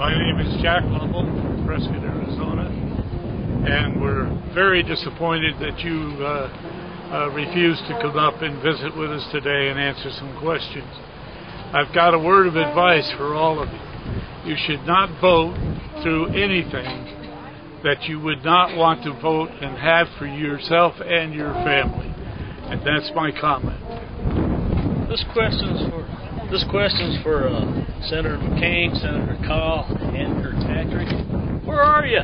My name is Jack Lovell from Prescott, Arizona, and we're very disappointed that you refused to come up and visit with us today and answer some questions. I've got a word of advice for all of you. You should not vote through anything that you would not want to vote and have for yourself and your family. And that's my comment. This question's for Senator McCain, Senator Kyle, and Kirkpatrick. Where are you?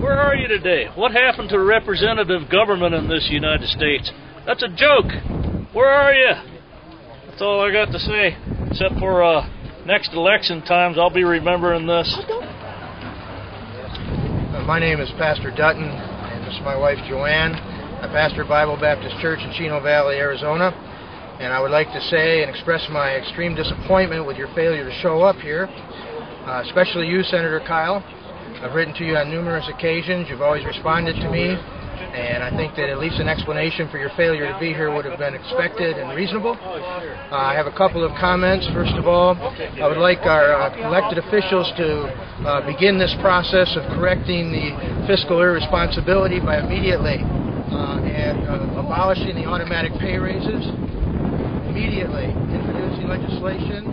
Where are you today? What happened to representative government in this United States? That's a joke. Where are you? That's all I got to say. Except for next election times, I'll be remembering this. My name is Pastor Dutton, and this is my wife Joanne. I pastor Bible Baptist Church in Chino Valley, Arizona. And I would like to say and express my extreme disappointment with your failure to show up here, especially you, Senator Kyle. I've written to you on numerous occasions. You've always responded to me, and I think that at least an explanation for your failure to be here would have been expected and reasonable. I have a couple of comments. First of all, I would like our elected officials to begin this process of correcting the fiscal irresponsibility by immediately abolishing the automatic pay raises, immediately introducing legislation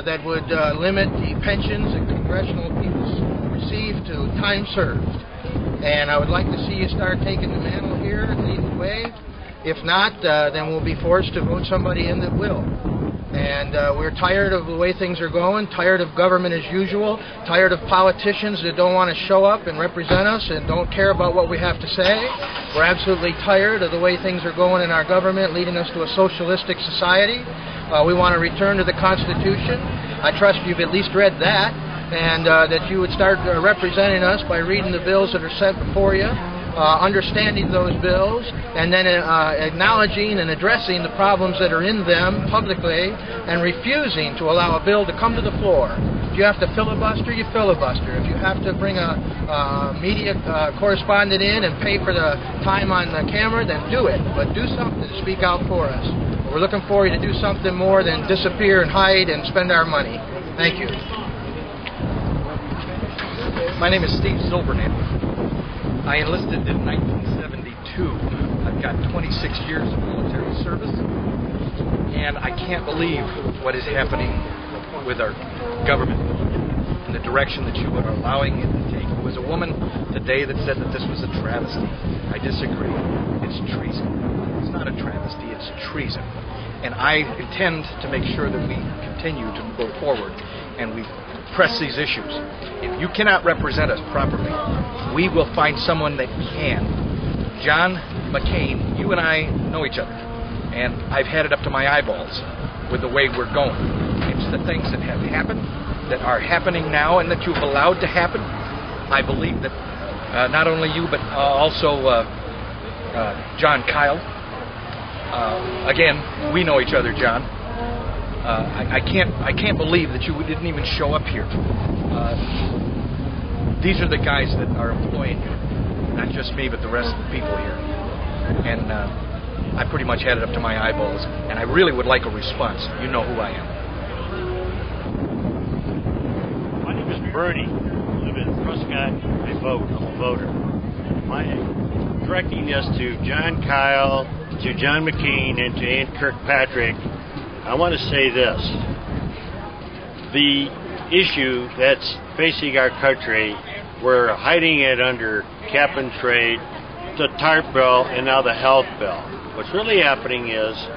that would limit the pensions that congressional people receive to time served. And I would like to see you start taking the mantle here and lead the way. If not, then we'll be forced to vote somebody in that will. And we're tired of the way things are going, tired of government as usual, tired of politicians that don't want to show up and represent us and don't care about what we have to say. We're absolutely tired of the way things are going in our government, leading us to a socialistic society. We want to return to the Constitution. I trust you've at least read that, and that you would start representing us by reading the bills that are sent before you, understanding those bills, and then acknowledging and addressing the problems that are in them publicly, and refusing to allow a bill to come to the floor. If you have to filibuster, you filibuster. If you have to bring a media correspondent in and pay for the time on the camera, then do it. But do something to speak out for us. We're looking for you to do something more than disappear and hide and spend our money. Thank you. My name is Steve Silvernail. I enlisted in 1972. I've got 26 years of military service, and I can't believe what is happening with our government and the direction that you are allowing it to take. There was a woman today that said that this was a travesty. I disagree. It's treason. It's not a travesty, it's treason. And I intend to make sure that we continue to go forward and we press these issues. If you cannot represent us properly, we will find someone that can. John McCain, you and I know each other, and I've had it up to my eyeballs with the way we're going. It's the things that have happened, that are happening now, and that you've allowed to happen. I believe that not only you, but also John Kyle. Again, we know each other, John. I can't believe that you didn't even show up here. These are the guys that are employing you, not just me, but the rest of the people here. And I pretty much had it up to my eyeballs, and I really would like a response. You know who I am. My name is Bernie. I live in Prescott. I vote. I'm a voter. I'm directing this to John Kyle, to John McCain, and to Ann Kirkpatrick. I want to say this. The issue that's facing our country, we're hiding it under cap and trade, the TARP bill, and now the health bill. What's really happening is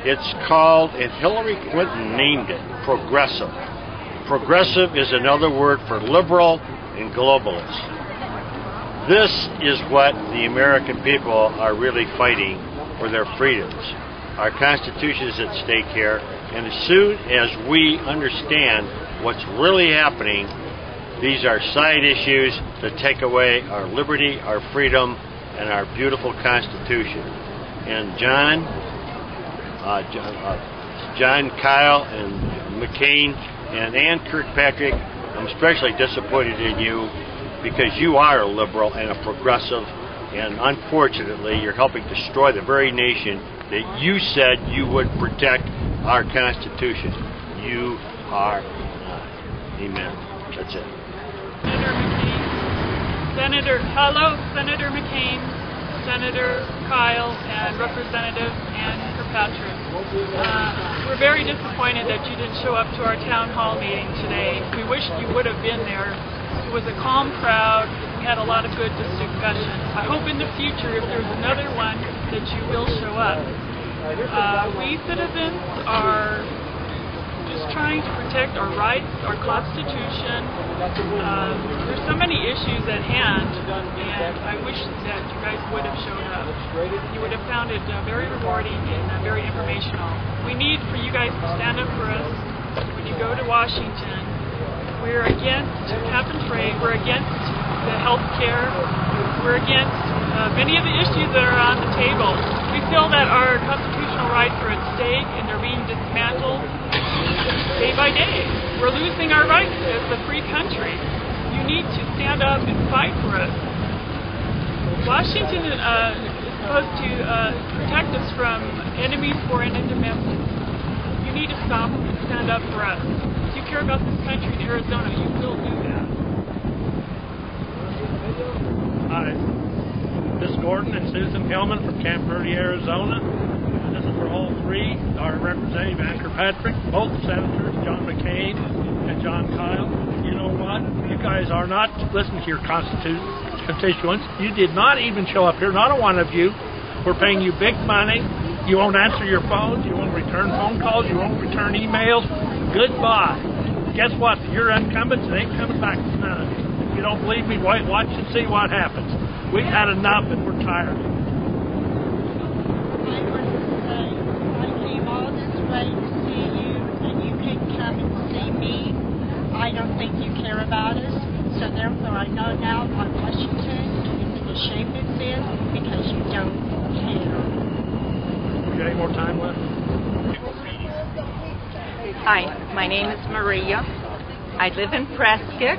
it's called, and Hillary Clinton named it, progressive. Progressive is another word for liberal and globalist. This is what the American people are really fighting for, their freedoms. Our Constitution is at stake here, and as soon as we understand what's really happening, these are side issues to take away our liberty, our freedom, and our beautiful Constitution. And John Kyle, and McCain, and Ann Kirkpatrick, I'm especially disappointed in you because you are a liberal and a progressive, and unfortunately you're helping destroy the very nation that you said you would protect our Constitution. You are not. Amen. That's it. Senator McCain, Senator Kyle, and Representative Ann Kirkpatrick. We're very disappointed that you didn't show up to our town hall meeting today. We wish you would have been there. It was a calm crowd. We had a lot of good discussion. I hope in the future, if there's another one, that you will show up. We citizens are just trying to protect our rights, our Constitution. There's so many issues at hand, and I wish that you guys would have showed up. You would have found it very rewarding and very informational. We need for you guys to stand up for us when you go to Washington. We're against cap and trade. We're against the health care. We're against many of the issues that are on the table. We feel that our constitutional rights are at stake and they're being dismantled day by day. We're losing our rights as a free country. You need to stand up and fight for us. Washington is supposed to protect us from enemies, foreign and domestic. You need to stop and stand up for us. If you care about this country in Arizona, you will do that. Hi. This is Gordon and Susan Hillman from Camp Verde, Arizona. This is for all three, our Representative Ann Kirkpatrick, both Senators, John McCain and John Kyle. You know what? You guys are not listening to your constituents. You did not even show up here, not a one of you. We're paying you big money. You won't answer your phones. You won't return phone calls. You won't return emails. Goodbye. Guess what? You're incumbents. It ain't coming back to none. If you don't believe me, watch and see what happens. We've had enough and we're tired. I came all this way to see you, and you couldn't come and see me. I don't think you care about us, so therefore I know now why Washington is in the shape it's in, because you don't care. You got any more time left? Hi, my name is Maria. I live in Prescott,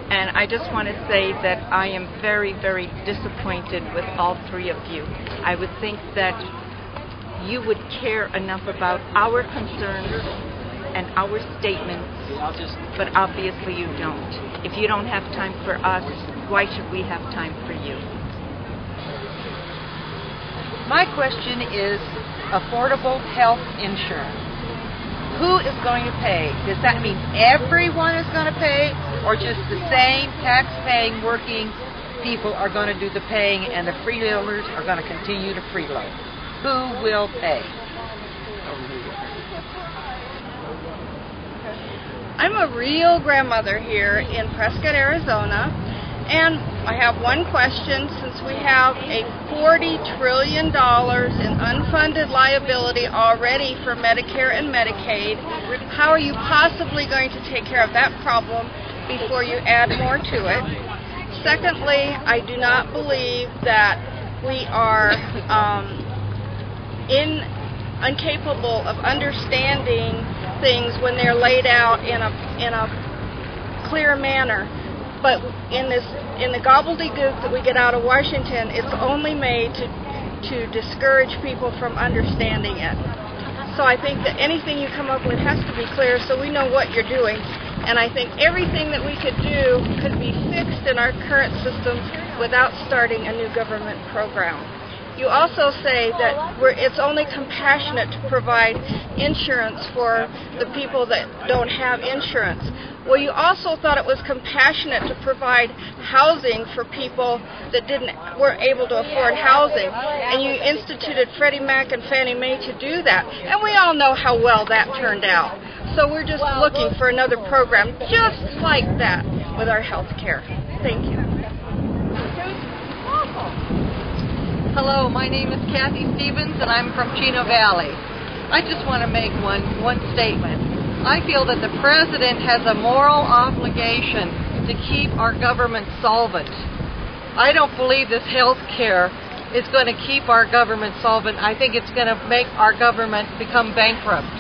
and I just want to say that I am very, very disappointed with all three of you. I would think that you would care enough about our concerns and our statements, but obviously you don't. If you don't have time for us, why should we have time for you? My question is affordable health insurance. Who is going to pay? Does that mean everyone is going to pay, or just the same tax-paying working people are going to do the paying and the freeloaders are going to continue to freeload? Who will pay? I'm a real grandmother here in Prescott, Arizona, and I have one question. Since we have a $40 trillion in unfunded liability already for Medicare and Medicaid, how are you possibly going to take care of that problem before you add more to it? Secondly, I do not believe that we are incapable of understanding things when they're laid out in a clear manner. But in the gobbledygook that we get out of Washington, it's only made to discourage people from understanding it. So I think that anything you come up with has to be clear so we know what you're doing. And I think everything that we could do could be fixed in our current systems without starting a new government program. You also say that it's only compassionate to provide insurance for the people that don't have insurance. Well, you also thought it was compassionate to provide housing for people that weren't able to afford housing, and you instituted Freddie Mac and Fannie Mae to do that. And we all know how well that turned out. So we're just looking for another program just like that with our health care. Thank you. Hello, my name is Kathy Stevens, and I'm from Chino Valley. I just want to make one statement. I feel that the President has a moral obligation to keep our government solvent. I don't believe this health care is going to keep our government solvent. I think it's going to make our government become bankrupt.